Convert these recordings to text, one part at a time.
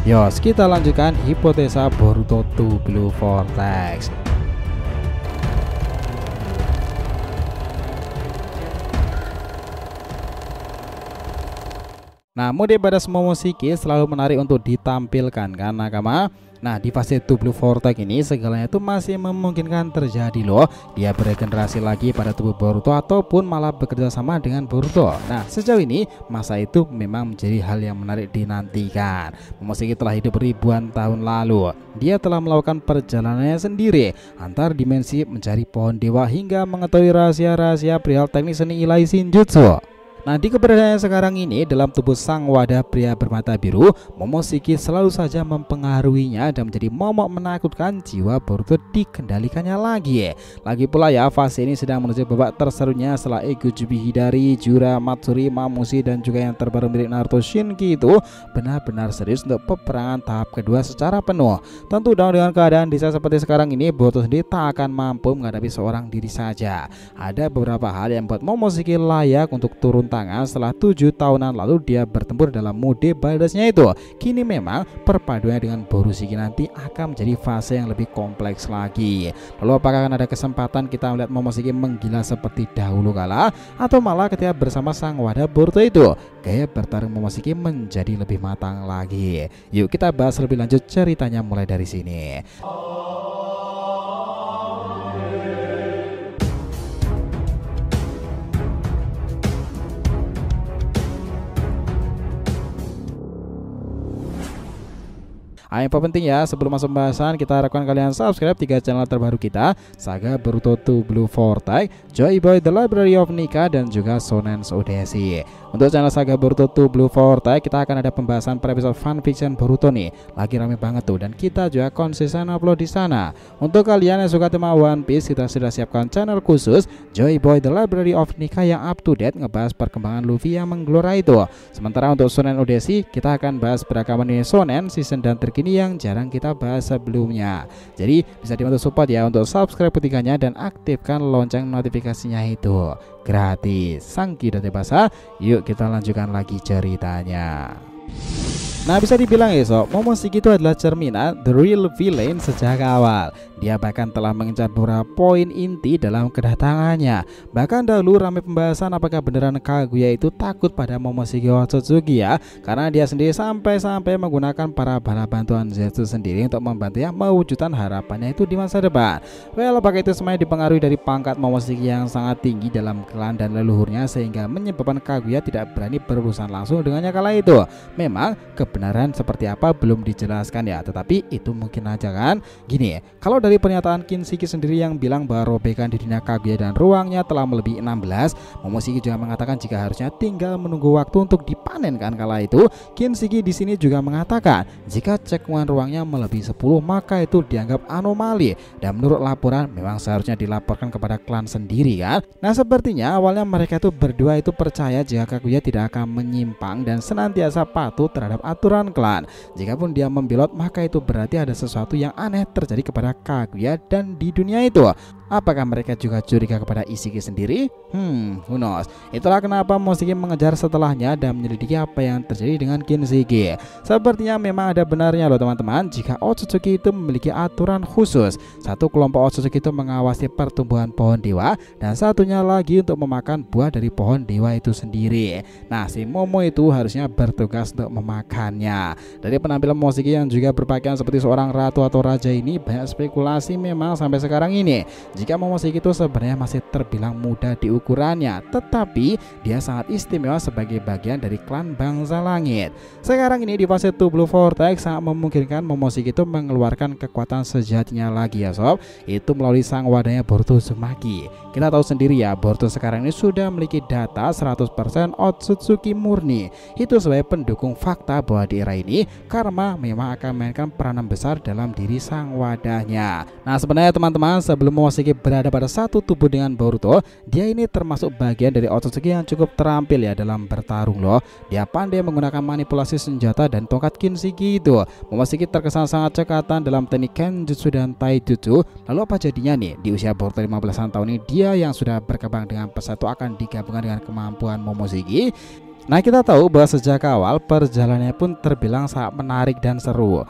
Yos, kita lanjutkan hipotesa Boruto 2 Blue Vortex. Nah, mode badas Momoshiki selalu menarik untuk ditampilkan kan nakama. Nah, di fase 2 Blue Vortex ini segalanya itu masih memungkinkan terjadi loh. Dia beregenerasi lagi pada tubuh Boruto ataupun malah bekerja sama dengan Boruto. Nah, sejauh ini masa itu memang menjadi hal yang menarik dinantikan. Momoshiki telah hidup ribuan tahun lalu. Dia telah melakukan perjalanannya sendiri antar dimensi mencari pohon dewa hingga mengetahui rahasia-rahasia perihal teknik seni ilahi Shinjutsu. Nah, di keberadaannya sekarang ini dalam tubuh sang wadah pria bermata biru, Momoshiki selalu saja mempengaruhinya dan menjadi momok menakutkan jiwa Boruto dikendalikannya lagi. Lagi pula ya, fase ini sedang menuju babak terserunya setelah Ego Jubi Hidari, Jura, Matsuri, Mamushi dan juga yang terbaru milik Naruto Shinki itu benar-benar serius untuk peperangan tahap kedua secara penuh. Tentu dengan keadaan desa seperti sekarang ini, Boruto sendiri tak akan mampu menghadapi seorang diri saja. Ada beberapa hal yang membuat Momoshiki layak untuk turun tangan setelah 7 tahunan lalu dia bertempur dalam mode badasnya itu. Kini memang perpaduannya dengan Borushiki nanti akan menjadi fase yang lebih kompleks lagi. Lalu apakah akan ada kesempatan kita melihat Momoshiki menggila seperti dahulu kala, atau malah ketika bersama sang wadah Boruto itu gaya bertarung Momoshiki menjadi lebih matang lagi? Yuk kita bahas lebih lanjut ceritanya mulai dari sini. Info penting ya, sebelum masuk pembahasan kita harapkan kalian subscribe 3 channel terbaru kita, Saga Boruto 2 Blue Vortex, Joy Boy The Library of Nika, dan juga Shonen's Odyssey. Untuk channel Saga Boruto 2 Blue Vortex kita akan ada pembahasan per episode fanfiction Boruto nih, lagi rame banget tuh, dan kita juga konsisten upload di sana. Untuk kalian yang suka tema One Piece, kita sudah siapkan channel khusus Joy Boy The Library of Nika yang up to date ngebahas perkembangan Luffy yang menggelora itu. Sementara untuk Shonen's Odyssey kita akan bahas beragam anime shonen season dan terkini yang jarang kita bahas sebelumnya. Jadi bisa dibantu support ya untuk subscribe ketiganya dan aktifkan lonceng notifikasinya itu gratis. Sangki dari bahasa, yuk kita lanjutkan lagi ceritanya. Nah, bisa dibilang ya sob, Momoshiki itu adalah cerminan the real villain sejak awal. Dia bahkan telah mengincar beberapa poin inti dalam kedatangannya. Bahkan dahulu ramai pembahasan apakah beneran Kaguya itu takut pada Momoshiki Otsutsuki ya, karena dia sendiri sampai menggunakan para bala bantuan Zetsu sendiri untuk membantunya mewujudkan harapannya itu di masa depan. Well, apakah itu semuanya dipengaruhi dari pangkat Momoshiki yang sangat tinggi dalam klan dan leluhurnya sehingga menyebabkan Kaguya tidak berani berurusan langsung dengannya kala itu? Memang kebenaran seperti apa belum dijelaskan ya, tetapi itu mungkin aja kan. Gini, kalau dari pernyataan Kinshiki sendiri yang bilang bahwa robekan di dunia Kaguya dan ruangnya telah melebihi 16, Momoshiki juga mengatakan jika harusnya tinggal menunggu waktu untuk dipanen kan kala itu. Kinshiki di sini juga mengatakan jika cekuan ruangnya melebihi 10 maka itu dianggap anomali dan menurut laporan memang seharusnya dilaporkan kepada klan sendiri kan. Nah, sepertinya awalnya mereka itu berdua itu percaya jika Kaguya tidak akan menyimpang dan senantiasa patuh terhadap aturan klan. Jikapun dia membelot maka itu berarti ada sesuatu yang aneh terjadi kepada Kaguya dan di dunia itu. Apakah mereka juga curiga kepada Ishiki sendiri? Who knows. Itulah kenapa Momoshiki mengejar setelahnya dan menyelidiki apa yang terjadi dengan Kinshiki. Sepertinya memang ada benarnya loh teman-teman, jika Otsutsuki itu memiliki aturan khusus. Satu kelompok Otsutsuki itu mengawasi pertumbuhan pohon dewa dan satunya lagi untuk memakan buah dari pohon dewa itu sendiri. Nah, si Momo itu harusnya bertugas untuk memakannya. Dari penampilan Momoshiki yang juga berpakaian seperti seorang ratu atau raja ini, banyak spekulasi memang sampai sekarang ini jika Momoshiki itu sebenarnya masih terbilang muda di ukurannya, tetapi dia sangat istimewa sebagai bagian dari klan bangsa langit. Sekarang ini di fase 2 Blue Vortex sangat memungkinkan Momoshiki itu mengeluarkan kekuatan sejatinya lagi ya sob, itu melalui sang wadahnya Boruto Uzumaki. Kita tahu sendiri ya, Boruto sekarang ini sudah memiliki data 100% Otsutsuki murni. Itu sebagai pendukung fakta bahwa di era ini karma memang akan memainkan peranan besar dalam diri sang wadahnya. Nah, sebenarnya teman-teman, sebelum Momoshiki berada pada satu tubuh dengan Boruto, dia ini termasuk bagian dari Otsutsuki yang cukup terampil ya dalam bertarung loh. Dia pandai menggunakan manipulasi senjata dan tongkat Kinshiki itu. Momoshiki terkesan sangat cekatan dalam teknik Kenjutsu dan Taijutsu. Lalu apa jadinya nih di usia Boruto 15-an tahun ini, dia yang sudah berkembang dengan pesat itu akan digabungkan dengan kemampuan Momoshiki? Nah, kita tahu bahwa sejak awal perjalanannya pun terbilang sangat menarik dan seru.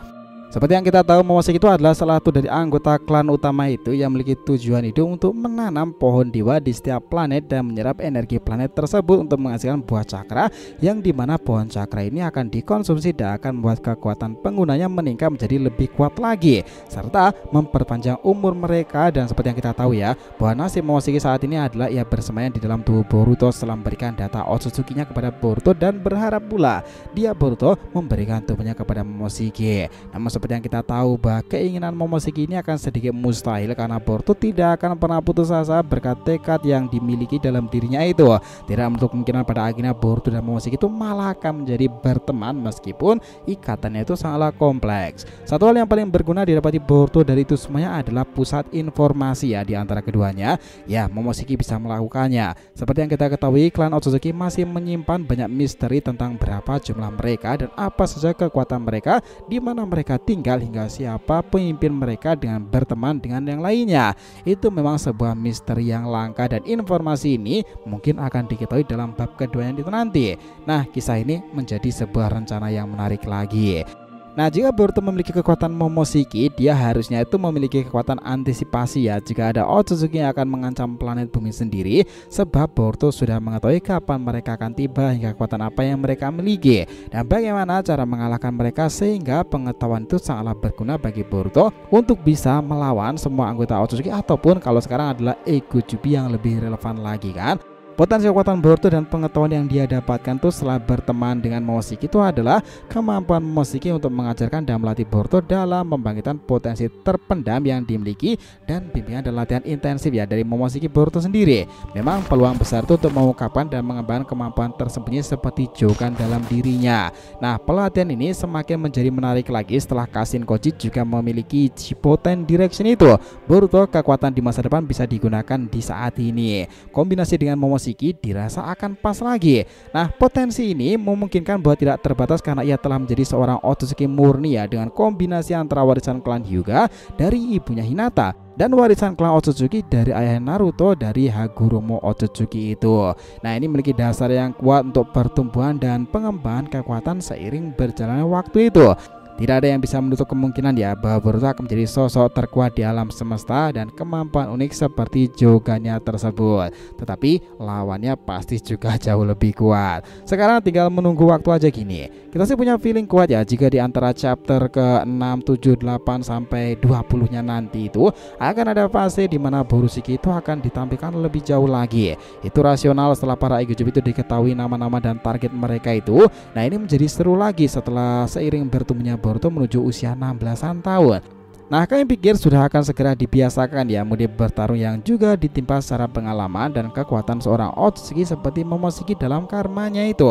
Seperti yang kita tahu, Momoshiki itu adalah salah satu dari anggota klan utama itu yang memiliki tujuan hidup untuk menanam pohon dewa di setiap planet dan menyerap energi planet tersebut untuk menghasilkan buah cakra, yang dimana pohon cakra ini akan dikonsumsi dan akan membuat kekuatan penggunanya meningkat menjadi lebih kuat lagi, serta memperpanjang umur mereka. Dan seperti yang kita tahu ya, bahwa nasib Momoshiki saat ini adalah ia bersemayam di dalam tubuh Boruto setelah memberikan data Otsutsuki-nya kepada Boruto dan berharap pula dia Boruto memberikan tubuhnya kepada Momoshiki. Namun seperti yang kita tahu bahwa keinginan Momoshiki ini akan sedikit mustahil karena Boruto tidak akan pernah putus asa berkat tekad yang dimiliki dalam dirinya itu. Tidak menutup kemungkinan pada akhirnya Boruto dan Momoshiki itu malah akan menjadi berteman meskipun ikatannya itu sangatlah kompleks. Satu hal yang paling berguna didapati Boruto dari itu semuanya adalah pusat informasi ya di antara keduanya. Ya, Momoshiki bisa melakukannya. Seperti yang kita ketahui, klan Otsutsuki masih menyimpan banyak misteri tentang berapa jumlah mereka dan apa saja kekuatan mereka, di mana mereka tinggal, hingga siapa pemimpin mereka dengan berteman dengan yang lainnya. Itu memang sebuah misteri yang langka dan informasi ini mungkin akan diketahui dalam bab kedua yang itu nanti. Nah, kisah ini menjadi sebuah rencana yang menarik lagi. Nah, jika Boruto memiliki kekuatan Momoshiki, dia harusnya itu memiliki kekuatan antisipasi ya jika ada Otsutsuki yang akan mengancam planet bumi sendiri, sebab Boruto sudah mengetahui kapan mereka akan tiba hingga kekuatan apa yang mereka miliki dan bagaimana cara mengalahkan mereka, sehingga pengetahuan itu sangatlah berguna bagi Boruto untuk bisa melawan semua anggota Otsutsuki, ataupun kalau sekarang adalah Ego Jubi yang lebih relevan lagi kan. Potensi kekuatan Boruto dan pengetahuan yang dia dapatkan tuh setelah berteman dengan Momoshiki itu adalah kemampuan Momoshiki untuk mengajarkan dan melatih Boruto dalam membangkitkan potensi terpendam yang dimiliki, dan bimbingan dan latihan intensif ya dari Momoshiki Boruto sendiri. Memang peluang besar tuh untuk mengungkapkan dan mengembangkan kemampuan tersembunyi seperti Jokan dalam dirinya. Nah, pelatihan ini semakin menjadi menarik lagi setelah Kashin Koji juga memiliki Chipoten Direction itu. Boruto kekuatan di masa depan bisa digunakan di saat ini. Kombinasi dengan Momoshiki dirasa akan pas lagi. Nah, potensi ini memungkinkan bahwa tidak terbatas karena ia telah menjadi seorang Otsutsuki murni ya, dengan kombinasi antara warisan klan Hyuga dari ibunya Hinata dan warisan klan Otsutsuki dari ayah Naruto dari Hagoromo Otsutsuki itu. Nah, ini memiliki dasar yang kuat untuk pertumbuhan dan pengembangan kekuatan seiring berjalannya waktu itu. Tidak ada yang bisa menutup kemungkinan ya bahwa Boruto akan menjadi sosok terkuat di alam semesta dan kemampuan unik seperti Jogannya tersebut. Tetapi lawannya pasti juga jauh lebih kuat. Sekarang tinggal menunggu waktu aja gini. Kita sih punya feeling kuat ya jika di antara chapter ke-6, 7, 8 sampai 20-nya nanti itu akan ada fase di mana Borushiki itu akan ditampilkan lebih jauh lagi. Itu rasional setelah para Ego Jubi itu diketahui nama-nama dan target mereka itu. Nah, ini menjadi seru lagi setelah seiring bertumbuhnya Boruto menuju usia 16-an tahun. Nah, kami pikir sudah akan segera dibiasakan ya mode bertarung yang juga ditimpa secara pengalaman dan kekuatan seorang Otsutsuki seperti Momoshiki dalam karmanya itu.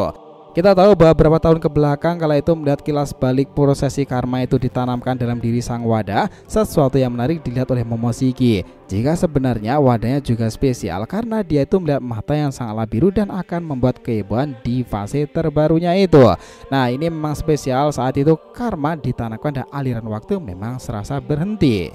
Kita tahu bahwa beberapa tahun ke belakang kala itu melihat kilas balik prosesi karma itu ditanamkan dalam diri sang wadah, sesuatu yang menarik dilihat oleh Momoshiki. Jika sebenarnya wadahnya juga spesial karena dia itu melihat mata yang sangatlah biru dan akan membuat kehebohan di fase terbarunya itu. Nah, ini memang spesial saat itu karma ditanamkan dan aliran waktu memang serasa berhenti.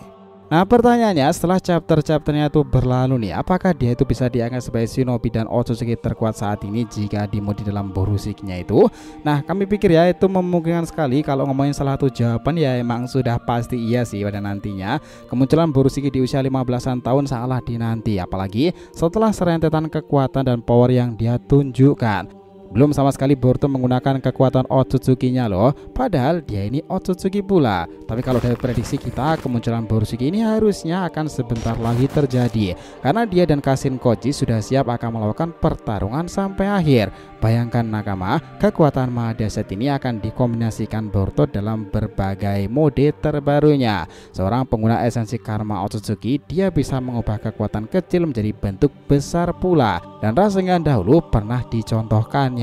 Nah, pertanyaannya setelah chapter-chapternya itu berlalu nih, apakah dia itu bisa dianggap sebagai shinobi dan Otsutsuki terkuat saat ini jika dimodi dalam Borushikinya itu? Nah, kami pikir ya itu memungkinkan sekali. Kalau ngomongin salah satu jawaban ya emang sudah pasti iya sih pada nantinya. Kemunculan Borushiki di usia 15-an tahun sangatlah dinanti, apalagi setelah serentetan kekuatan dan power yang dia tunjukkan. Belum sama sekali Boruto menggunakan kekuatan Otsutsuki-nya loh, padahal dia ini Otsutsuki pula. Tapi kalau dari prediksi kita, kemunculan Borushiki ini harusnya akan sebentar lagi terjadi, karena dia dan Kashin Koji sudah siap akan melakukan pertarungan sampai akhir. Bayangkan nakama, kekuatan Mahadaset ini akan dikombinasikan Boruto dalam berbagai mode terbarunya. Seorang pengguna esensi karma Otsutsuki, dia bisa mengubah kekuatan kecil menjadi bentuk besar pula, dan rasanya dahulu pernah dicontohkan.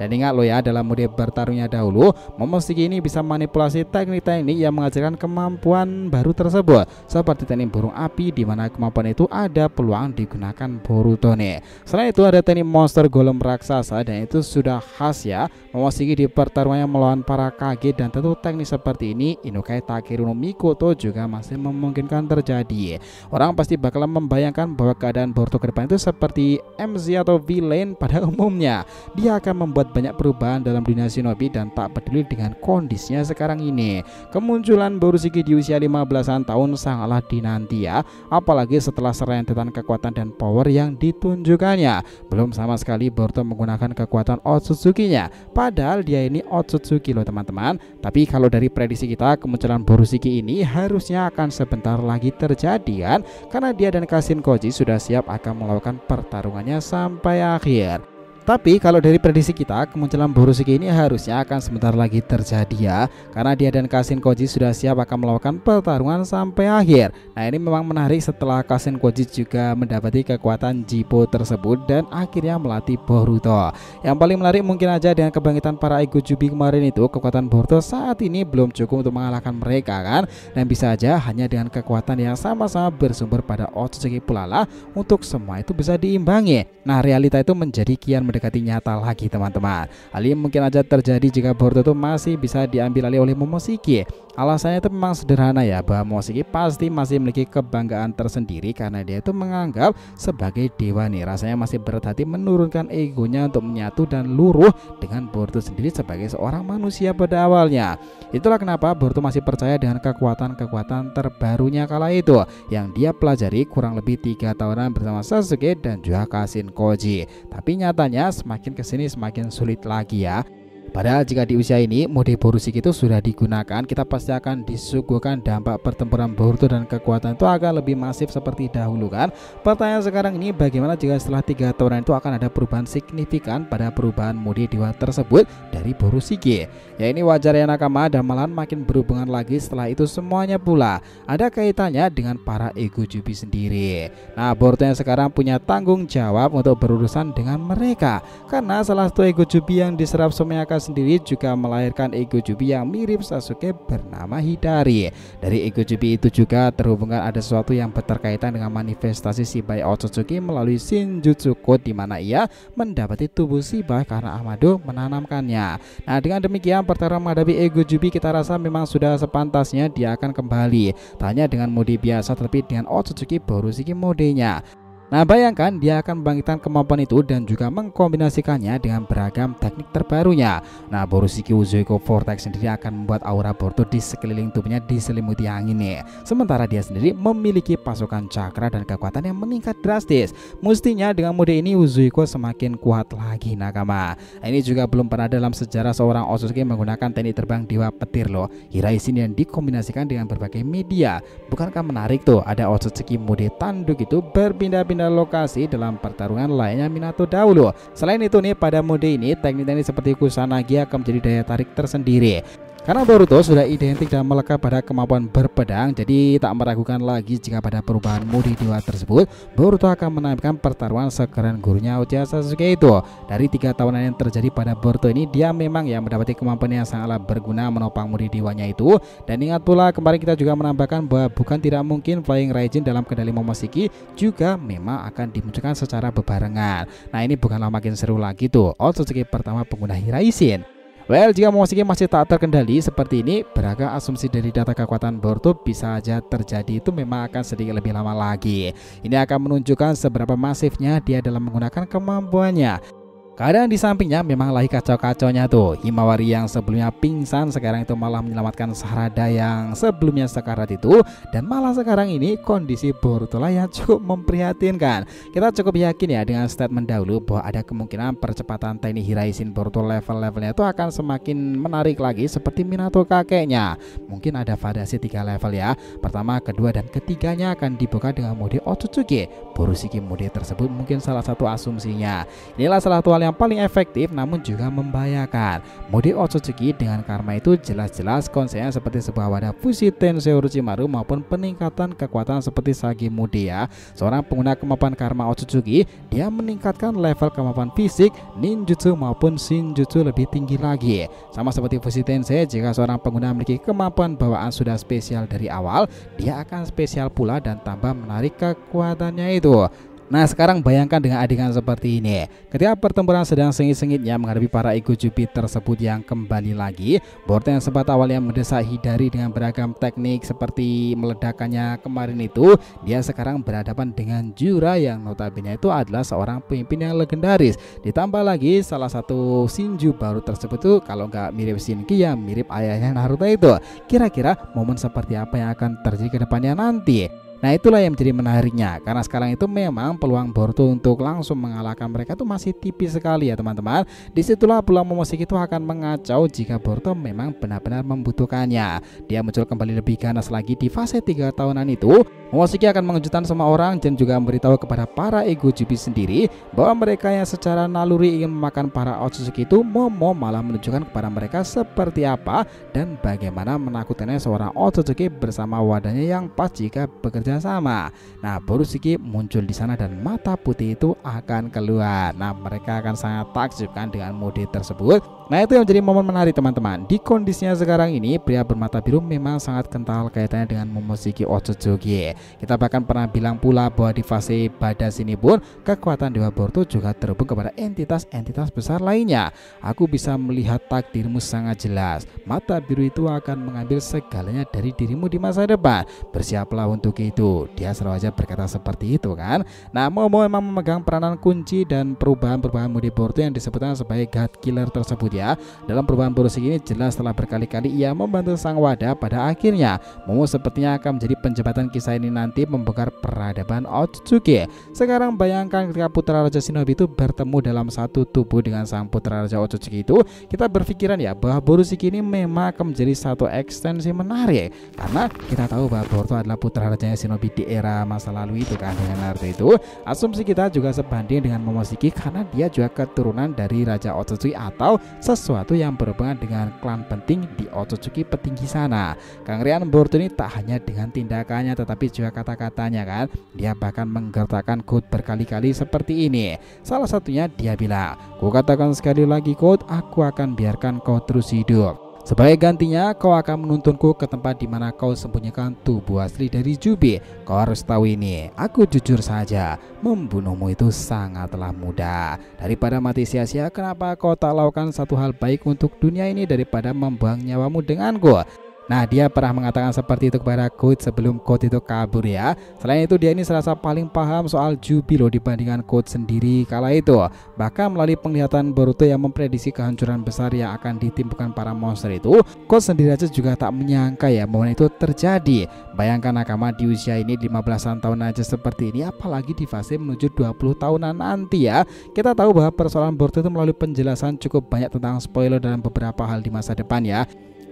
Dan ingat lo ya, dalam mode bertarungnya dahulu, Momoshiki ini bisa manipulasi teknik-teknik yang mengajarkan kemampuan baru tersebut, seperti teknik burung api, di mana kemampuan itu ada peluang digunakan Boruto nih. Selain itu ada teknik monster golem raksasa, dan itu sudah khas ya Momoshiki di pertarungannya melawan para Kage, dan tentu teknik seperti ini Inukai Takeru no Mikoto juga masih memungkinkan terjadi. Orang pasti bakalan membayangkan bahwa keadaan Boruto ke depan itu seperti MC atau villain pada umumnya. Dia akan membuat membuat banyak perubahan dalam dunia shinobi dan tak peduli dengan kondisinya sekarang ini. Kemunculan Borushiki di usia 15-an tahun sangatlah dinanti ya, apalagi setelah serentetan kekuatan dan power yang ditunjukkannya. Belum sama sekali Boruto menggunakan kekuatan Otsutsuki-nya, padahal dia ini Otsutsuki loh teman-teman. Tapi kalau dari prediksi kita, kemunculan Borushiki ini harusnya akan sebentar lagi terjadi kan, karena dia dan Kashin Koji sudah siap akan melakukan pertarungannya sampai akhir. Tapi kalau dari prediksi kita, kemunculan Borushiki ini harusnya akan sebentar lagi terjadi ya, karena dia dan Kashin Koji sudah siap akan melakukan pertarungan sampai akhir. Nah ini memang menarik setelah Kashin Koji juga mendapati kekuatan Jippo tersebut dan akhirnya melatih Boruto. Yang paling menarik mungkin aja dengan kebangkitan para Egojubi kemarin itu, kekuatan Boruto saat ini belum cukup untuk mengalahkan mereka kan, dan bisa aja hanya dengan kekuatan yang sama-sama bersumber pada Otsutsuki pula lah untuk semua itu bisa diimbangi. Nah realita itu menjadi kian mendekati nyata lagi teman-teman. Hal ini mungkin aja terjadi jika Boruto itu masih bisa diambil alih oleh Momoshiki. Alasannya itu memang sederhana ya, bahwa Momoshiki pasti masih memiliki kebanggaan tersendiri karena dia itu menganggap sebagai dewa nih. Rasanya masih berat hati menurunkan egonya untuk menyatu dan luruh dengan Boruto sendiri sebagai seorang manusia pada awalnya. Itulah kenapa Boruto masih percaya dengan kekuatan-kekuatan terbarunya kala itu yang dia pelajari kurang lebih 3 tahunan bersama Sasuke dan juga Kashin Koji. Tapi nyatanya semakin kesini semakin sulit lagi ya. Padahal jika di usia ini mode Borushiki itu sudah digunakan, kita pasti akan disuguhkan dampak pertempuran Boruto dan kekuatan itu akan lebih masif seperti dahulu kan. Pertanyaan sekarang ini, bagaimana jika setelah 3 tahunan itu akan ada perubahan signifikan pada perubahan mode dewa tersebut dari Borushiki? Ya ini wajar ya nakama, dan malahan makin berhubungan lagi setelah itu semuanya pula ada kaitannya dengan para Egojubi sendiri. Nah Boruto yang sekarang punya tanggung jawab untuk berurusan dengan mereka, karena salah satu Egojubi yang diserap Sumeaka sendiri juga melahirkan Egojubi yang mirip Sasuke bernama Hidari. Dari Egojubi itu juga terhubungkan ada sesuatu yang berkaitan dengan manifestasi Shibai Otsutsuki melalui Shinjutsu Code, di mana ia mendapati tubuh Shibai karena Amado menanamkannya. Nah dengan demikian pertarungan menghadapi Egojubi kita rasa memang sudah sepantasnya dia akan kembali, tanya dengan mode biasa tapi dengan Otsutsuki Borushiki modenya. Nah bayangkan dia akan membangkitkan kemampuan itu dan juga mengkombinasikannya dengan beragam teknik terbarunya. Nah Borushiki Uzoiko Vortex sendiri akan membuat aura Boruto di sekeliling tubuhnya diselimuti angin nih. Sementara dia sendiri memiliki pasukan cakra dan kekuatan yang meningkat drastis. Mestinya dengan mode ini Uzoiko semakin kuat lagi nakama. Nah, ini juga belum pernah dalam sejarah seorang Otsutsuki menggunakan teknik terbang dewa petir loh, Hiraishin, yang dikombinasikan dengan berbagai media. Bukankah menarik tuh ada Otsutsuki mode tanduk itu berpindah-pindah lokasi dalam pertarungan lainnya Minato dahulu. Selain itu nih, pada mode ini teknik-teknik seperti Kusanagi akan menjadi daya tarik tersendiri. Karena Boruto sudah identik dan melekat pada kemampuan berpedang, jadi tak meragukan lagi jika pada perubahan mode dewa tersebut Boruto akan menampilkan pertarungan sekeren gurunya Uchiha Sasuke itu. Dari 3 tahunan yang terjadi pada Boruto ini, dia memang ya mendapati kemampuan yang sangatlah berguna menopang mode dewanya itu. Dan ingat pula kemarin kita juga menambahkan bahwa bukan tidak mungkin Flying Raijin dalam kendali Momoshiki juga memang akan dimunculkan secara bebarengan. Nah ini bukanlah makin seru lagi tuh Otsutsuki pertama pengguna Hiraishin. Well, jika Momoshiki masih tak terkendali seperti ini, beragam asumsi dari data kekuatan Boruto bisa aja terjadi itu memang akan sedikit lebih lama lagi. Ini akan menunjukkan seberapa masifnya dia dalam menggunakan kemampuannya. Keadaan di sampingnya memang lagi kacau-kacaunya tuh. Himawari yang sebelumnya pingsan sekarang itu malah menyelamatkan Sarada yang sebelumnya sekarat itu, dan malah sekarang ini kondisi Boruto lah yang cukup memprihatinkan. Kita cukup yakin ya dengan statement dahulu bahwa ada kemungkinan percepatan teknik Hiraishin Boruto level-levelnya itu akan semakin menarik lagi seperti Minato kakeknya. Mungkin ada variasi 3 level ya. Pertama, kedua, dan ketiganya akan dibuka dengan mode Otsutsuki Borushiki. Mode tersebut mungkin salah satu asumsinya. Inilah salah satu hal yang paling efektif namun juga membahayakan. Mode Otsutsuki dengan karma itu jelas-jelas konsepnya seperti sebuah wadah fusi Tensei Orochimaru maupun peningkatan kekuatan seperti Sage mode ya. Seorang pengguna kemampuan karma Otsutsuki, dia meningkatkan level kemampuan fisik, ninjutsu maupun shinjutsu lebih tinggi lagi. Sama seperti fusi Tensei, jika seorang pengguna memiliki kemampuan bawaan sudah spesial dari awal, dia akan spesial pula dan tambah menarik kekuatannya itu. Nah sekarang bayangkan dengan adegan seperti ini. Ketika pertempuran sedang sengit-sengitnya menghadapi para ego Jubi tersebut yang kembali lagi, Boruto yang sempat awalnya mendesak Hidari dengan beragam teknik seperti meledakannya kemarin itu, dia sekarang berhadapan dengan Jura yang notabene itu adalah seorang pemimpin yang legendaris. Ditambah lagi salah satu Shinju baru tersebut tuh kalau nggak mirip Shinki yang mirip ayahnya Naruto itu. Kira-kira momen seperti apa yang akan terjadi ke depannya nanti? Nah itulah yang menjadi menariknya, karena sekarang itu memang peluang Boruto untuk langsung mengalahkan mereka itu masih tipis sekali ya teman-teman. Disitulah peluang Momoshiki itu akan mengacau jika Boruto memang benar-benar membutuhkannya. Dia muncul kembali lebih ganas lagi di fase 3 tahunan itu. Momoshiki akan mengejutkan semua orang dan juga memberitahu kepada para ego Jubi sendiri bahwa mereka yang secara naluri ingin memakan para Otsutsuki itu, Momo malah menunjukkan kepada mereka seperti apa dan bagaimana menakutkannya seorang Otsutsuki bersama wadahnya yang pas jika bekerja sama. Nah, Borushiki muncul di sana dan mata putih itu akan keluar. Nah, mereka akan sangat takjub kan dengan mode tersebut. Nah, itu yang menjadi momen menarik teman-teman. Di kondisinya sekarang ini, pria bermata biru memang sangat kental kaitannya dengan Momoshiki Otsutsuki. Kita bahkan pernah bilang pula bahwa di fase badas ini pun kekuatan Dewa Boruto juga terhubung kepada entitas-entitas besar lainnya. Aku bisa melihat takdirmu sangat jelas. Mata biru itu akan mengambil segalanya dari dirimu di masa depan. Bersiaplah untuk itu. Dia selalu aja berkata seperti itu kan. Nah, Momo memang memegang peranan kunci dan perubahan-perubahan mode Boruto yang disebutkan sebagai God Killer tersebut ya. Dalam perubahan Borushiki ini jelas setelah berkali-kali ia membantu sang wadah, pada akhirnya Momo sepertinya akan menjadi penjembatan kisah ini nanti membongkar peradaban Otsutsuki. Sekarang bayangkan ketika Putra Raja Shinobi itu bertemu dalam satu tubuh dengan sang Putra Raja Otsutsuki itu, kita berpikiran ya bahwa Borushiki ini memang akan menjadi satu ekstensi menarik, karena kita tahu bahwa Boruto adalah putra rajanya Shinobi di era masa lalu itu kan dengan Naruto itu. Asumsi kita juga sebanding dengan Momoshiki karena dia juga keturunan dari Raja Otsutsuki atau sesuatu yang berhubungan dengan klan penting di Otsutsuki petinggi sana. Kengerian Boruto ini tak hanya dengan tindakannya tetapi juga kata-katanya kan. Dia bahkan menggertakkan quote berkali-kali seperti ini. Salah satunya dia bilang, "Ku katakan sekali lagi quote, aku akan biarkan kau terus hidup. Sebagai gantinya, kau akan menuntunku ke tempat di mana kau sembunyikan tubuh asli dari Jubi. Kau harus tahu ini, aku jujur saja, membunuhmu itu sangatlah mudah. Daripada mati sia-sia, kenapa kau tak lakukan satu hal baik untuk dunia ini daripada membuang nyawamu denganku?" Nah, dia pernah mengatakan seperti itu kepada Code sebelum Code itu kabur ya. Selain itu, dia ini serasa paling paham soal Jubi loh dibandingkan Code sendiri kala itu. Bahkan melalui penglihatan Boruto yang memprediksi kehancuran besar yang akan ditimbulkan para monster itu, Code sendiri aja juga tak menyangka ya momen itu terjadi. Bayangkan nakama di usia ini 15-an tahun aja seperti ini, apalagi di fase menuju 20 tahunan nanti ya. Kita tahu bahwa persoalan Boruto itu melalui penjelasan cukup banyak tentang spoiler dalam beberapa hal di masa depan ya.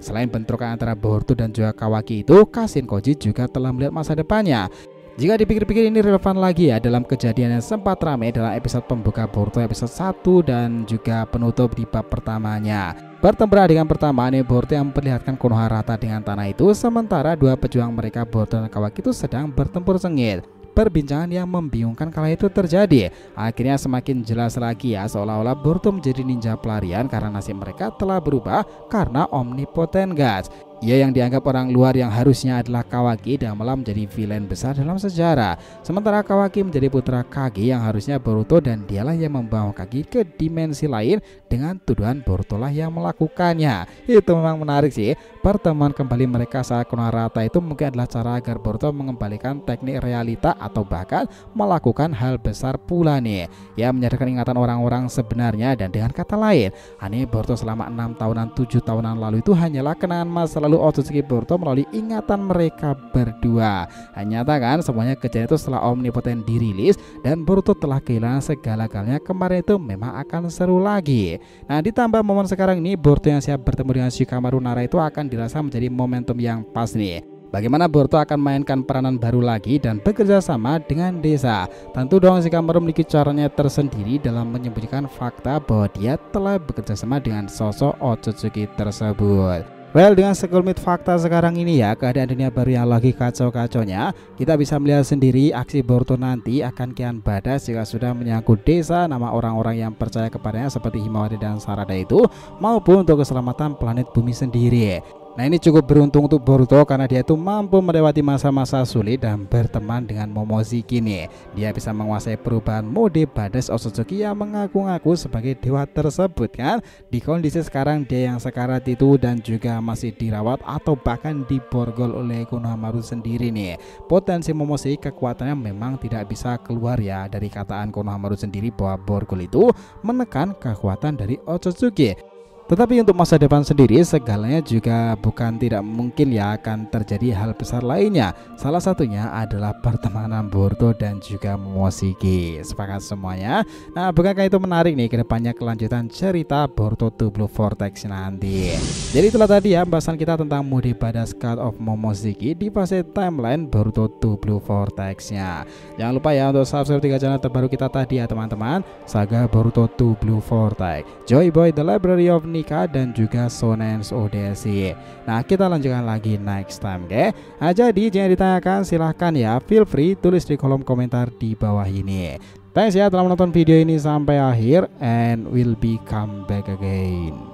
Selain bentrokan antara Boruto dan juga Kawaki itu, Kashin Koji juga telah melihat masa depannya. Jika dipikir-pikir ini relevan lagi ya dalam kejadian yang sempat ramai dalam episode pembuka Boruto episode 1 dan juga penutup di bab pertamanya. Bertempuran dengan pertama nih Boruto yang memperlihatkan Konoha rata dengan tanah itu, sementara dua pejuang mereka Boruto dan Kawaki itu sedang bertempur sengit. Perbincangan yang membingungkan kala itu terjadi. Akhirnya semakin jelas lagi ya, seolah-olah Boruto menjadi ninja pelarian karena nasib mereka telah berubah karena Omnipotent Gods. Ia yang dianggap orang luar yang harusnya adalah Kawaki dan malah menjadi villain besar dalam sejarah. Sementara Kawaki menjadi putra Kage yang harusnya Boruto dan dialah yang membawa Kage ke dimensi lain dengan tuduhan Boruto lah yang melakukannya. Itu memang menarik sih. Pertemuan kembali mereka saat Konoha rata itu mungkin adalah cara agar Boruto mengembalikan teknik realita atau bahkan melakukan hal besar pula nih. Ia menyadarkan ingatan orang-orang sebenarnya dan dengan kata lain, aneh Boruto selama 6 tahunan 7 tahunan lalu itu hanyalah kenangan masa lalu Otsutsuki Boruto melalui ingatan mereka berdua. Hanya kan semuanya kejadian itu setelah Omnipotent dirilis dan Boruto telah kehilangan segala-galanya. Kemarin itu memang akan seru lagi. Nah, ditambah momen sekarang ini Boruto yang siap bertemu dengan Shikamaru Nara itu akan dirasa menjadi momentum yang pas nih. Bagaimana Boruto akan mainkan peranan baru lagi dan bekerja sama dengan desa. Tentu dong Shikamaru memiliki caranya tersendiri dalam menyembunyikan fakta bahwa dia telah bekerja sama dengan sosok Otsutsuki tersebut. Well, dengan sekelumit fakta sekarang ini ya, keadaan dunia baru yang lagi kacau-kacaunya, kita bisa melihat sendiri aksi Boruto nanti akan kian badas jika sudah menyangkut desa, nama orang-orang yang percaya kepadanya seperti Himawari dan Sarada itu, maupun untuk keselamatan planet bumi sendiri. Nah, ini cukup beruntung untuk Boruto karena dia itu mampu melewati masa-masa sulit dan berteman dengan Momoshiki nih. Dia bisa menguasai perubahan mode Badass Otsutsuki yang mengaku-ngaku sebagai dewa tersebut kan. Di kondisi sekarang dia yang sekarat itu dan juga masih dirawat atau bahkan diborgol oleh Konohamaru sendiri nih. Potensi Momoshiki kekuatannya memang tidak bisa keluar ya dari kataan Konohamaru sendiri bahwa borgol itu menekan kekuatan dari Otsutsuki. Tetapi untuk masa depan sendiri segalanya juga bukan tidak mungkin ya akan terjadi hal besar lainnya. Salah satunya adalah pertemanan Boruto dan juga Momoshiki. Sepakat semuanya? Nah, bukankah itu menarik nih kedepannya kelanjutan cerita Boruto 2 Blue Vortex nanti. Jadi itulah tadi ya pembahasan kita tentang mode Badass Card of Momoshiki di fase timeline Boruto 2 Blue Vortex-nya. Jangan lupa ya untuk subscribe 3 channel terbaru kita tadi ya teman-teman. Saga Boruto 2 Blue Vortex, Joy Boy The Library of Nika dan juga Shonen's Odyssey. Nah, kita lanjutkan lagi next time, oke? Nah, jadi jangan ditanyakan, silahkan ya, feel free tulis di kolom komentar di bawah ini. Thanks ya telah menonton video ini sampai akhir, and we'll be come back again.